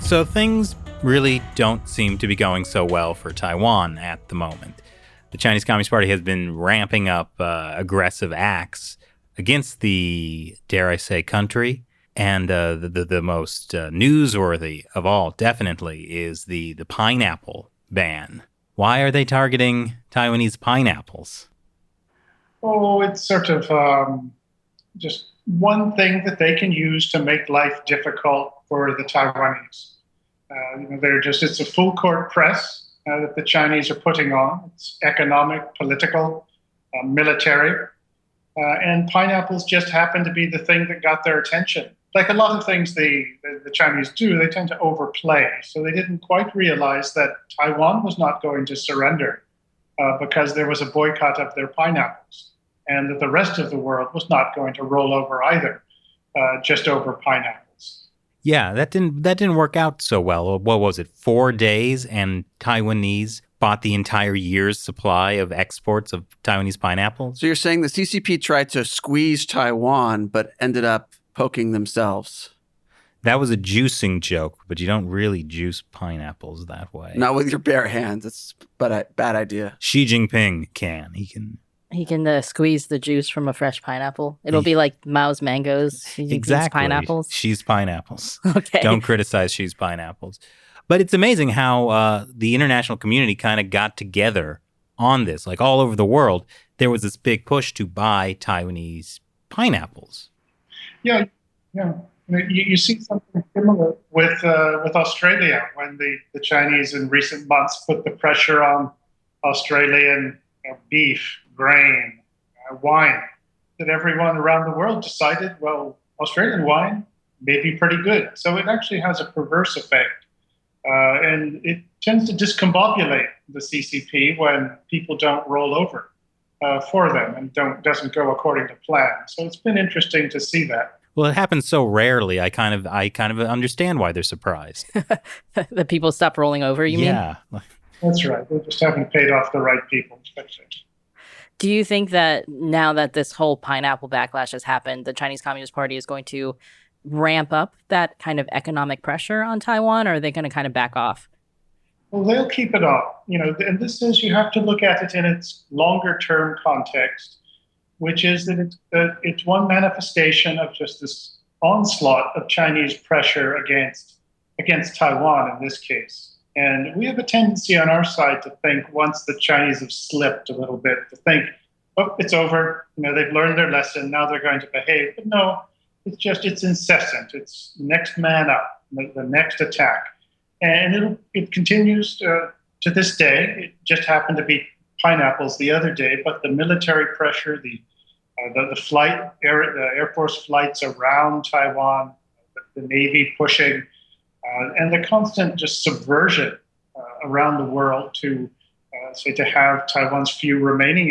So things really don't seem to be going so well for Taiwan at the moment. The Chinese Communist Party has been ramping up aggressive acts against the, dare I say, country. And the most newsworthy of all, definitely, is the pineapple ban. Why are they targeting Taiwanese pineapples? Oh, it's sort of just one thing that they can use to make life difficult for the Taiwanese. It's a full court press that the Chinese are putting on. It's economic, political, military. And pineapples just happen to be the thing that got their attention. Like a lot of things the Chinese do, they tend to overplay. So they didn't quite realize that Taiwan was not going to surrender because there was a boycott of their pineapples, and that the rest of the world was not going to roll over either, just over pineapples. Yeah, that didn't work out so well. What was it, 4 days, and Taiwanese bought the entire year's supply of exports of Taiwanese pineapples? So you're saying the CCP tried to squeeze Taiwan, but ended up poking themselves? That was a juicing joke, but you don't really juice pineapples that way. Not with your bare hands. It's a bad idea. Xi Jinping can. He can squeeze the juice from a fresh pineapple. It'll be like Mao's mangoes. Exactly. Pineapples. Xi's pineapples. Okay. Don't criticize Xi's pineapples. But it's amazing how the international community kind of got together on this. Like all over the world, there was this big push to buy Taiwanese pineapples. Yeah. You see something similar with Australia when the Chinese in recent months put the pressure on Australian beef, grain, wine, that everyone around the world decided, well, Australian wine may be pretty good. So it actually has a perverse effect. And it tends to discombobulate the CCP when people don't roll over for them and doesn't go according to plan. So it's been interesting to see that. Well, it happens so rarely. I kind of understand why they're surprised. The people stop rolling over, you mean? Yeah. That's right. They just haven't paid off the right people. Do you think that now that this whole pineapple backlash has happened, the Chinese Communist Party is going to ramp up that kind of economic pressure on Taiwan, or are they going to kind of back off? Well, they'll keep it up. And this is, you have to look at it in its longer term context, which is that it's one manifestation of just this onslaught of Chinese pressure against Taiwan in this case. And we have a tendency on our side to think, once the Chinese have slipped a little bit, to think, oh, it's over. They've learned their lesson. Now they're going to behave. But no, it's incessant. It's next man up, the next attack. And it continues to this day. It just happened to be pineapples the other day, but the military pressure, the Air Force flights around Taiwan, the Navy pushing, and the constant just subversion around the world to have Taiwan's few remaining,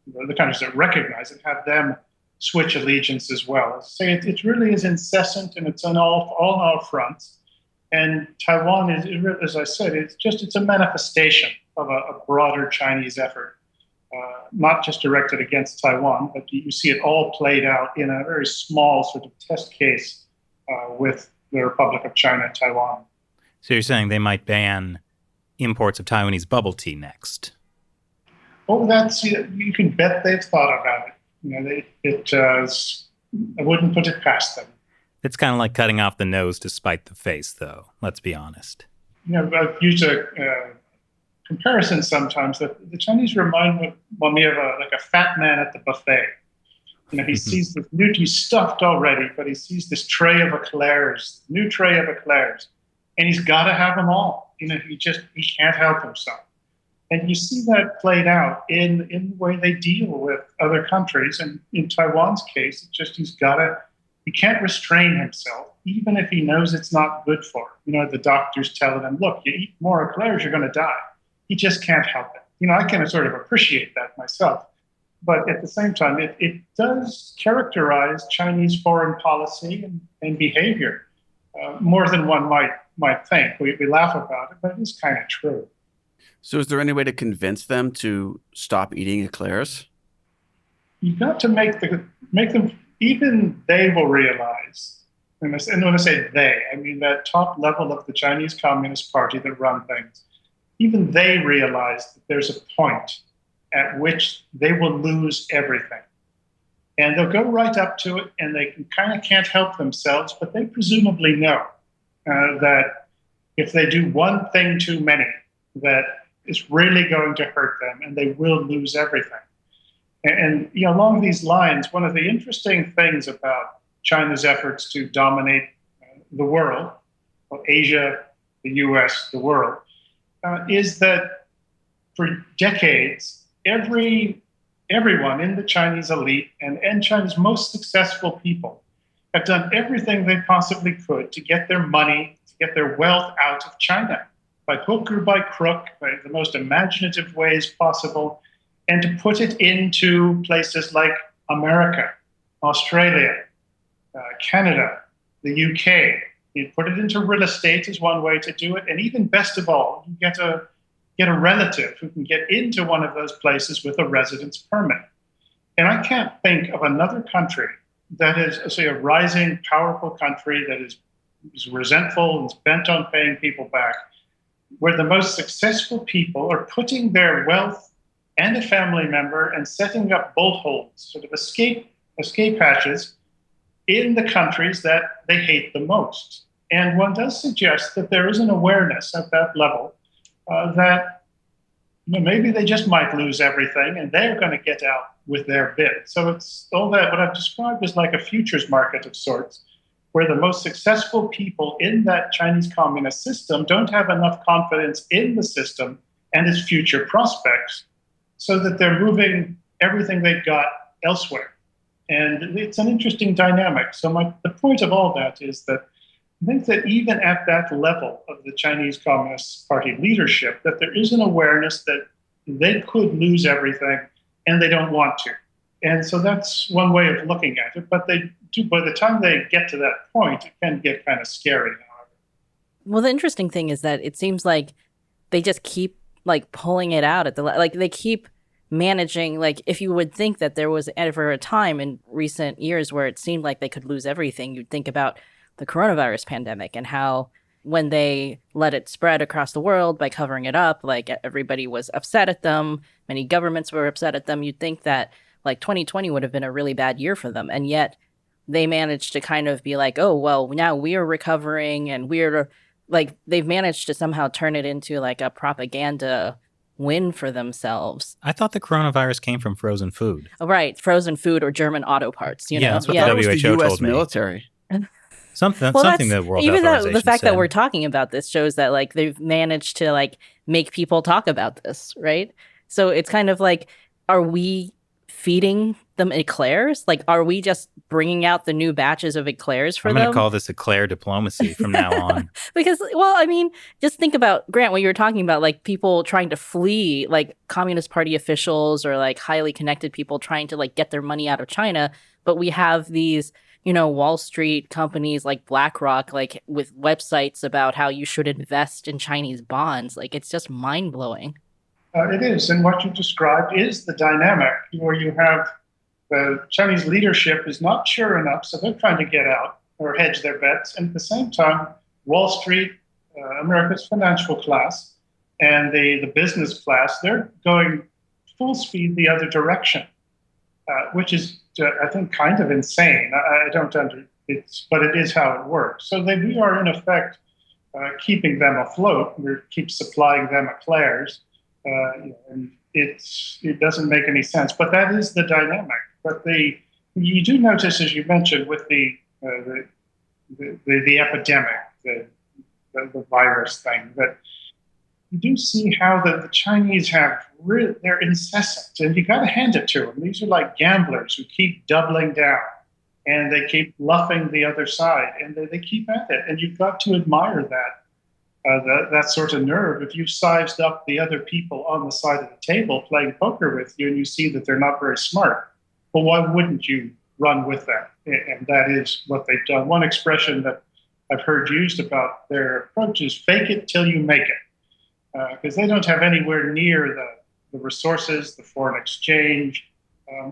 the countries that recognize it, have them switch allegiance as well. It really is incessant, and it's on all fronts. And Taiwan is, as I said, it's a manifestation of a broader Chinese effort, not just directed against Taiwan, but you see it all played out in a very small sort of test case with the Republic of China, Taiwan. So you're saying they might ban imports of Taiwanese bubble tea next? Oh, you can bet they've thought about it. I wouldn't put it past them. It's kind of like cutting off the nose to spite the face, though. Let's be honest. I've used a comparison sometimes that the Chinese remind me of a fat man at the buffet. He sees the he's stuffed already, but he sees this tray of eclairs, new tray of eclairs, and he's got to have them all. He can't help himself. And you see that played out in the way they deal with other countries. And in Taiwan's case, it's just he can't restrain himself, even if he knows it's not good for him. The doctor's telling him, look, you eat more eclairs, you're going to die. He just can't help it. I can sort of appreciate that myself. But at the same time, it does characterize Chinese foreign policy and behavior more than one might think. We laugh about it, but it is kind of true. So is there any way to convince them to stop eating eclairs? You've got to make them, even they will realize And when I say they, I mean that top level of the Chinese Communist Party that run things. Even they realize that there's a point at which they will lose everything. And they'll go right up to it, and they kind of can't help themselves, but they presumably know that if they do one thing too many, that it's really going to hurt them, and they will lose everything. And along these lines, one of the interesting things about China's efforts to dominate the world, well, Asia, the US, the world, is that for decades, everyone in the Chinese elite and China's most successful people have done everything they possibly could to get their money, to get their wealth out of China, by hook or by crook, by the most imaginative ways possible, and to put it into places like America, Australia, Canada, the UK. You put it into real estate is one way to do it, and even best of all, you get a relative who can get into one of those places with a residence permit. And I can't think of another country that is, say, a rising, powerful country that is resentful and is bent on paying people back, where the most successful people are putting their wealth and a family member and setting up bolt holes, sort of escape hatches, in the countries that they hate the most. And one does suggest that there is an awareness at that level that maybe they just might lose everything and they're going to get out with their bid. So it's all that what I've described as like a futures market of sorts, where the most successful people in that Chinese communist system don't have enough confidence in the system and its future prospects, so that they're moving everything they've got elsewhere. And it's an interesting dynamic. So the point of all that is that I think that even at that level of the Chinese Communist Party leadership, that there is an awareness that they could lose everything and they don't want to. And so that's one way of looking at it. But they do, by the time they get to that point, it can get kind of scary. Well, the interesting thing is that it seems like they just keep like pulling it out at they keep managing. Like, if you would think that there was ever a time in recent years where it seemed like they could lose everything, you'd think about the coronavirus pandemic and how when they let it spread across the world by covering it up, like everybody was upset at them. Many governments were upset at them. You'd think that like 2020 would have been a really bad year for them. And yet they managed to kind of be like, oh, well, now we are recovering, and we're like, they've managed to somehow turn it into like a propaganda win for themselves. I thought the coronavirus came from frozen food. Oh, right. Frozen food or German auto parts. You know? That's what That the was WHO the US told me. military. Something Well, the World even Health Organization the fact said. that we're talking about this shows that like they've managed to like make people talk about this, right? So it's kind of like, are we feeding them eclairs? Like, are we just bringing out the new batches of eclairs for I'm them? going to call this eclair diplomacy from now on. Because, well, I mean, just think about, Grant, what you were talking about, like people trying to flee, like Communist Party officials or like highly connected people trying to like get their money out of China. But we have these, you know, Wall Street companies like Blackrock, like with websites about how you should invest in Chinese bonds. Like, it's just mind blowing. It is. And what you described is the dynamic where you have the Chinese leadership is not sure enough, so they're trying to get out or hedge their bets. And at the same time, Wall Street, America's financial class, and the business class, they're going full speed the other direction, which is, I think, kind of insane. I don't it, but it is how it works. So we are, in effect, keeping them afloat. We keep supplying them eclairs. And it doesn't make any sense, but that is the dynamic. But you do notice, as you mentioned, with the epidemic, the virus thing, that you do see how the Chinese they're incessant, and you got to hand it to them. These are like gamblers who keep doubling down, and they keep bluffing the other side, and they keep at it, and you've got to admire that. That sort of nerve. If you've sized up the other people on the side of the table playing poker with you and you see that they're not very smart, well, why wouldn't you run with them? And that is what they've done. One expression that I've heard used about their approach is fake it till you make it, because they don't have anywhere near the resources, the foreign exchange,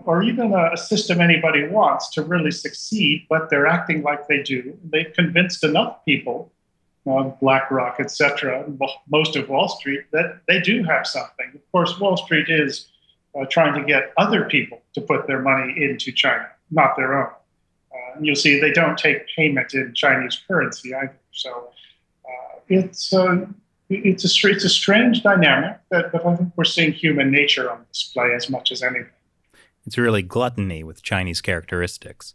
or even a system anybody wants to really succeed, but they're acting like they do. They've convinced enough people, Blackrock, etc., most of Wall Street, that they do have something. Of course, Wall Street is trying to get other people to put their money into China, not their own. You'll see they don't take payment in Chinese currency either. So it's a strange dynamic, but I think we're seeing human nature on display as much as anything. It's really gluttony with Chinese characteristics.